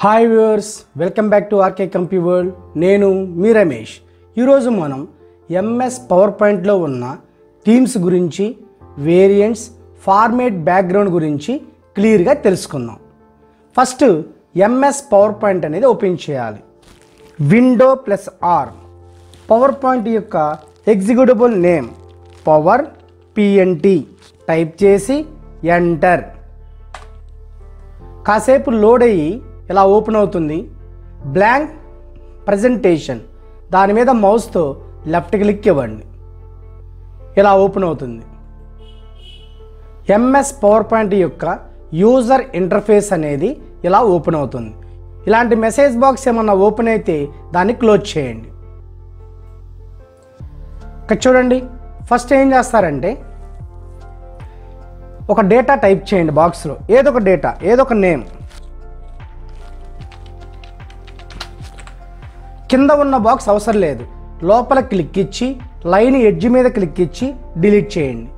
Hi viewers, welcome back to RK compu world. నేను మీ రమేష్. ఈరోజు మనం ఎంఎస్ పవర్ పాయింట్లో ఉన్న థీమ్స్ గురించి, వేరియంట్స్, ఫార్మేట్ బ్యాక్గ్రౌండ్ గురించి క్లియర్గా తెలుసుకుందాం. ఫస్ట్ ఎంఎస్ పవర్ పాయింట్ అనేది ఓపెన్ చేయాలి. Window plus R, power point యొక్క executable name power PNT type చేసి ఎంటర్. కాసేపు లోడ్ అయ్యి ఇలా ఓపెన్ అవుతుంది. బ్లాంక్ ప్రజెంటేషన్, దాని మీద మౌస్తో లెఫ్ట్ క్లిక్ ఇవ్వండి, ఇలా ఓపెన్ అవుతుంది. ఎంఎస్ పవర్ పాయింట్ యొక్క యూజర్ ఇంటర్ఫేస్ అనేది ఇలా ఓపెన్ అవుతుంది. ఇలాంటి మెసేజ్ బాక్స్ ఏమన్నా ఓపెన్ అయితే దాన్ని క్లోజ్ చేయండి. ఇక్కడ చూడండి, ఫస్ట్ ఏం చేస్తారంటే ఒక డేటా టైప్ చేయండి బాక్స్లో, ఏదో ఒక డేటా, ఏదో ఒక నేమ్. కింద ఉన్న బాక్స్ అవసరం లేదు, లోపల క్లిక్ ఇచ్చి లైన్ ఎడ్జ్ మీద క్లిక్ ఇచ్చి డిలీట్ చేయండి.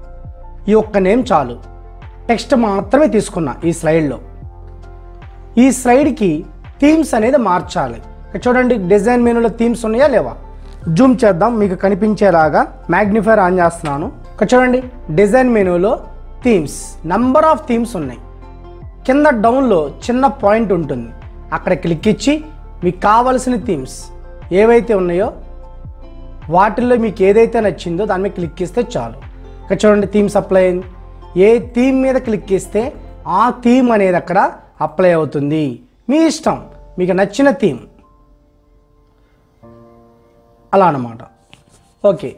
ఈ ఒక్క నేమ్ చాలు. టెక్స్ట్ మాత్రమే తీసుకున్నా ఈ స్లైడ్లో. ఈ స్లైడ్కి థీమ్స్ అనేది మార్చాలి. చూడండి, డిజైన్ మెనూలో థీమ్స్ ఉన్నాయా లేవా? జూమ్ చేద్దాం మీకు కనిపించేలాగా. మ్యాగ్నిఫైర్ ఆన్ చేస్తున్నాను. ఇక్కడ చూడండి, డిజైన్ మెనూలో థీమ్స్, నంబర్ ఆఫ్ థీమ్స్ ఉన్నాయి. కింద డౌన్లో చిన్న పాయింట్ ఉంటుంది, అక్కడ క్లిక్ ఇచ్చి మీకు కావలసిన థీమ్స్ ఏవైతే ఉన్నాయో వాటిల్లో మీకు ఏదైతే నచ్చిందో దాని మీద క్లిక్ ఇస్తే చాలు. ఇక్కడ చూడండి, థీమ్స్ అప్లై అయింది. ఏ థీమ్ మీద క్లిక్ ఇస్తే ఆ థీమ్ అనేది అక్కడ అప్లై అవుతుంది. మీ ఇష్టం, మీకు నచ్చిన థీమ్ అలా అన్నమాట. ఓకే,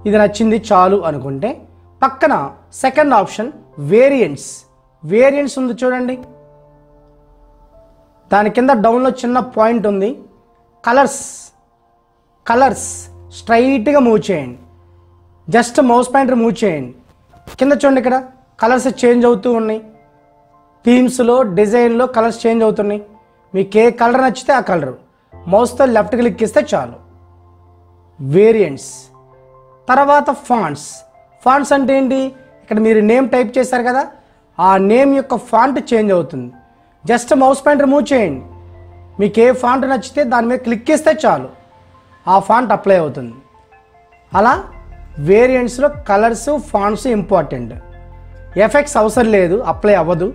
ఇది నచ్చింది చాలు అనుకుంటే పక్కన సెకండ్ ఆప్షన్ వేరియంట్స్. వేరియంట్స్ ఉంది చూడండి, దాని కింద డౌన్లో చిన్న పాయింట్ ఉంది. కలర్స్ స్ట్రైట్గా మూవ్ చేయండి, జస్ట్ మౌస్ పాయింటర్ మూవ్ చేయండి. కింద చూడండి, ఇక్కడ కలర్స్ చేంజ్ అవుతూ ఉన్నాయి. థీమ్స్లో, డిజైన్లో కలర్స్ చేంజ్ అవుతున్నాయి. మీకు ఏ కలర్ నచ్చితే ఆ కలర్ మౌస్తో లెఫ్ట్ క్లిక్ ఇస్తే చాలు. వేరియంట్స్. తర్వాత ఫాంట్స్ అంటే ఏంటి? ఇక్కడ మీరు నేమ్ టైప్ చేశారు కదా, ఆ నేమ్ యొక్క ఫాంట్ చేంజ్ అవుతుంది. జస్ట్ మౌస్ పాయింటర్ మూవ్ చేయండి, మీకు ఏ ఫాంట్ నచ్చితే దాని మీద క్లిక్ చేస్తే చాలు, ఆ ఫాంట్ అప్లై అవుతుంది. అలా వేరియంట్స్లో కలర్స్, ఫాంట్స్ ఇంపార్టెంట్. ఎఫెక్ట్స్ అవసరం లేదు, అప్లై అవ్వదు.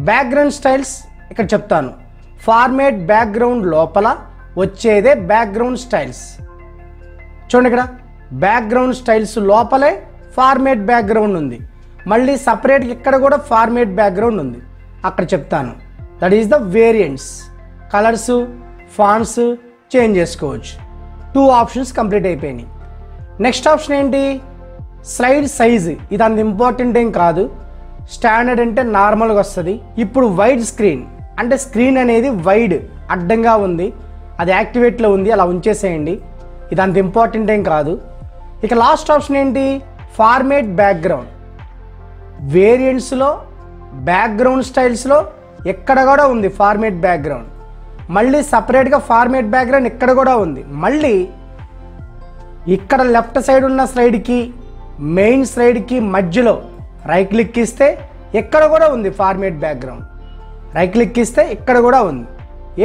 బ్యాక్గ్రౌండ్ స్టైల్స్ ఇక్కడ చెప్తాను. ఫార్మేట్ బ్యాక్గ్రౌండ్ లోపల వచ్చేదే బ్యాక్గ్రౌండ్ స్టైల్స్. చూడండి, ఇక్కడ బ్యాక్గ్రౌండ్ స్టైల్స్ లోపలే ఫార్మేట్ బ్యాక్గ్రౌండ్ ఉంది. మళ్ళీ సపరేట్గా ఇక్కడ కూడా ఫార్మేట్ బ్యాక్గ్రౌండ్ ఉంది, అక్కడ చెప్తాను. That is the variants. Colours, fonts change చేసుకోవచ్చు. 2 ఆప్షన్స్ కంప్లీట్ అయిపోయినాయి. నెక్స్ట్ ఆప్షన్ ఏంటి? Slide size. ఇది అంత ఇంపార్టెంట్ ఏం కాదు, స్టాండర్డ్ అంటే నార్మల్గా వస్తుంది. ఇప్పుడు వైడ్ స్క్రీన్ అంటే స్క్రీన్ అనేది వైడ్ అడ్డంగా ఉంది, అది యాక్టివేట్లో ఉంది, అలా ఉంచేసేయండి. ఇది అంత ఇంపార్టెంట్ ఏం కాదు. ఇక లాస్ట్ ఆప్షన్ ఏంటి? Format background. వేరియంట్స్లో, బ్యాక్గ్రౌండ్ స్టైల్స్లో ఎక్కడ కూడా ఉంది ఫార్మేట్ బ్యాక్గ్రౌండ్. మళ్ళీ సపరేట్గా ఫార్మేట్ బ్యాక్గ్రౌండ్ ఇక్కడ కూడా ఉంది. మళ్ళీ ఇక్కడ లెఫ్ట్ సైడ్ ఉన్న స్లైడ్కి, మెయిన్ స్లైడ్కి మధ్యలో రైట్ క్లిక్ ఇస్తే ఎక్కడ కూడా ఉంది ఫార్మేట్ బ్యాక్గ్రౌండ్. రైట్ క్లిక్ ఇస్తే ఇక్కడ కూడా ఉంది.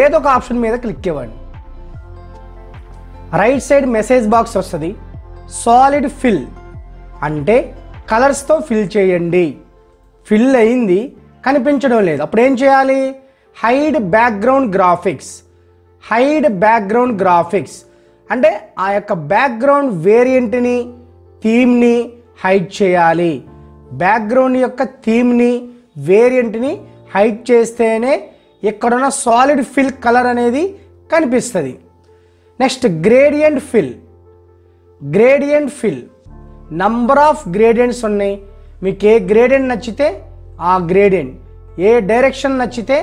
ఏదో ఒక ఆప్షన్ మీద క్లిక్ ఇవ్వండి. రైట్ సైడ్ మెసేజ్ బాక్స్ వస్తుంది. సాలిడ్ ఫిల్ అంటే కలర్స్తో ఫిల్ చేయండి. ఫిల్ అయింది, కనిపించడం లేదు. అప్పుడు ఏం చేయాలి? హైడ్ బ్యాక్గ్రౌండ్ గ్రాఫిక్స్ అంటే ఆ యొక్క బ్యాక్గ్రౌండ్ వేరియంట్ని, థీమ్ని హైడ్ చేయాలి. బ్యాక్గ్రౌండ్ యొక్క థీమ్ని, వేరియంట్ని హైడ్ చేస్తేనే ఇక్కడున్న సాలిడ్ ఫిల్ కలర్ అనేది కనిపిస్తుంది. Next gradient fill. Number of gradients ఉన్నాయి. మీకు ఏ గ్రేడియంట్ నచ్చితే ఆ గ్రేడియంట్, ఏ డైరెక్షన్ నచ్చితే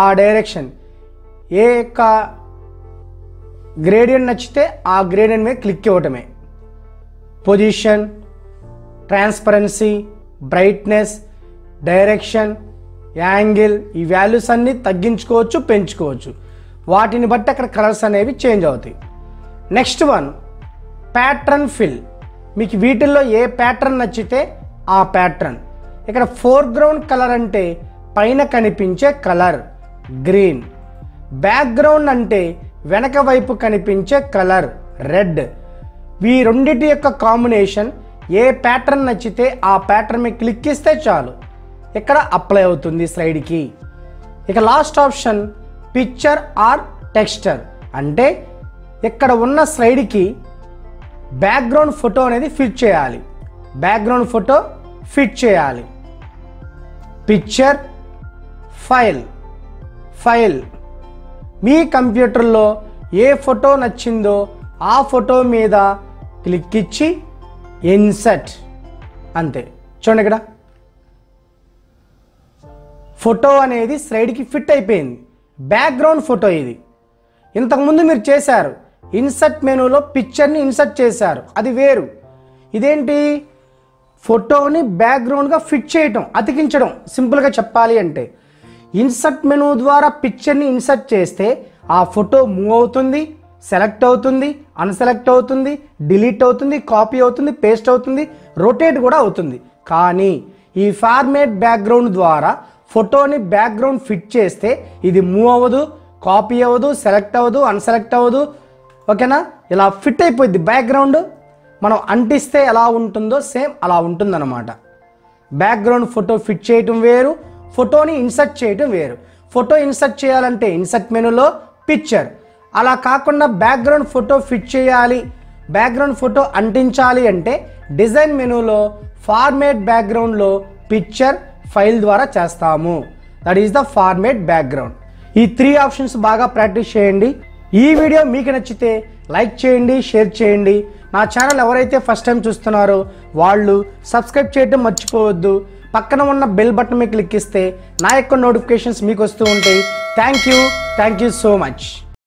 ఆ డైరెక్షన్, ఏ యొక్క గ్రేడియంట్ నచ్చితే ఆ గ్రేడియంట్ మీద క్లిక్ ఇవ్వటమే. Position, transparency, brightness, direction, angle, ఈ వాల్యూస్ అన్నీ తగ్గించుకోవచ్చు, పెంచుకోవచ్చు. వాటిని బట్టి అక్కడ కలర్స్ అనేవి చేంజ్ అవుతాయి. Next one pattern fill. మీకు వీటిల్లో ఏ ప్యాటర్న్ నచ్చితే ఆ ప్యాటర్న్. ఇక్కడ ఫోర్గ్రౌండ్ కలర్ అంటే పైన కనిపించే కలర్ గ్రీన్. బ్యాక్గ్రౌండ్ అంటే వెనక వైపు కనిపించే కలర్ రెడ్. ఈ రెండిటి యొక్క కాంబినేషన్ ఏ ప్యాటర్న్ నచ్చితే ఆ ప్యాటర్న్ మీద క్లిక్ ఇస్తే చాలు, ఇక్కడ అప్లై అవుతుంది స్లైడ్కి. ఇక last option picture are texture అంటే ఇక్కడ ఉన్న స్లైడ్కి బ్యాక్గ్రౌండ్ ఫోటో అనేది ఫిట్ చేయాలి. బ్యాక్గ్రౌండ్ ఫోటో ఫిట్ చేయాలి. పిక్చర్, ఫైల్ మీ కంప్యూటర్లో ఏ ఫోటో నచ్చిందో ఆ ఫోటో మీద క్లిక్ ఇచ్చి ఇన్సర్ట్, అంతే. చూడండి ఇక్కడ ఫోటో అనేది స్లైడ్కి ఫిట్ అయిపోయింది. బ్యాక్గ్రౌండ్ ఫోటో ఇది. ఇంతకుముందు మీరు చేశారు, ఇన్సర్ట్ మెనూలో పిక్చర్ని ఇన్సర్ట్ చేశారు, అది వేరు. ఇదేంటి, ఫోటోని బ్యాక్గ్రౌండ్గా ఫిట్ చేయటం, అతికించడం. సింపుల్గా చెప్పాలి అంటే ఇన్సర్ట్ మెనూ ద్వారా పిక్చర్ని ఇన్సర్ట్ చేస్తే ఆ ఫోటో మూవ్ అవుతుంది, సెలెక్ట్ అవుతుంది, అన్సెలెక్ట్ అవుతుంది, డిలీట్ అవుతుంది, కాపీ అవుతుంది, పేస్ట్ అవుతుంది, రొటేట్ కూడా అవుతుంది. కానీ ఈ ఫార్మేట్ బ్యాక్గ్రౌండ్ ద్వారా ఫోటోని బ్యాక్గ్రౌండ్ ఫిట్ చేస్తే ఇది మూవ్ అవ్వదు, కాపీ అవ్వదు, సెలెక్ట్ అవ్వదు, అన్సెలెక్ట్ అవ్వదు. ఓకేనా, ఇలా ఫిట్ అయిపోద్ది. బ్యాక్గ్రౌండ్ మనం అంటిస్తే ఎలా ఉంటుందో సేమ్ అలా ఉంటుందన్నమాట. బ్యాక్గ్రౌండ్ ఫోటో ఫిట్ చేయటం వేరు, ఫోటోని ఇన్సర్ట్ చేయటం వేరు. ఫోటో ఇన్సర్ట్ చేయాలంటే ఇన్సర్ట్ మెనూలో పిక్చర్, అలా కాకుండా బ్యాక్గ్రౌండ్ ఫోటో ఫిట్ చేయాలి, బ్యాక్గ్రౌండ్ ఫోటో అంటించాలి అంటే డిజైన్ మెనూలో ఫార్మేట్ బ్యాక్గ్రౌండ్లో పిక్చర్, ఫైల్ ద్వారా చేస్తాము. That is the format background. ఈ 3 ఆప్షన్స్ బాగా ప్రాక్టీస్ చేయండి. ఈ వీడియో మీకు నచ్చితే లైక్ చేయండి, షేర్ చేయండి. నా ఛానల్ ఎవరైతే ఫస్ట్ టైం చూస్తున్నారో వాళ్ళు సబ్స్క్రైబ్ చేయడం మర్చిపోవద్దు. పక్కన ఉన్న బెల్ బటన్ మీద క్లిక్ ఇస్తే నా యొక్క నోటిఫికేషన్స్ మీకు వస్తూ ఉంటాయి. Thank you so much.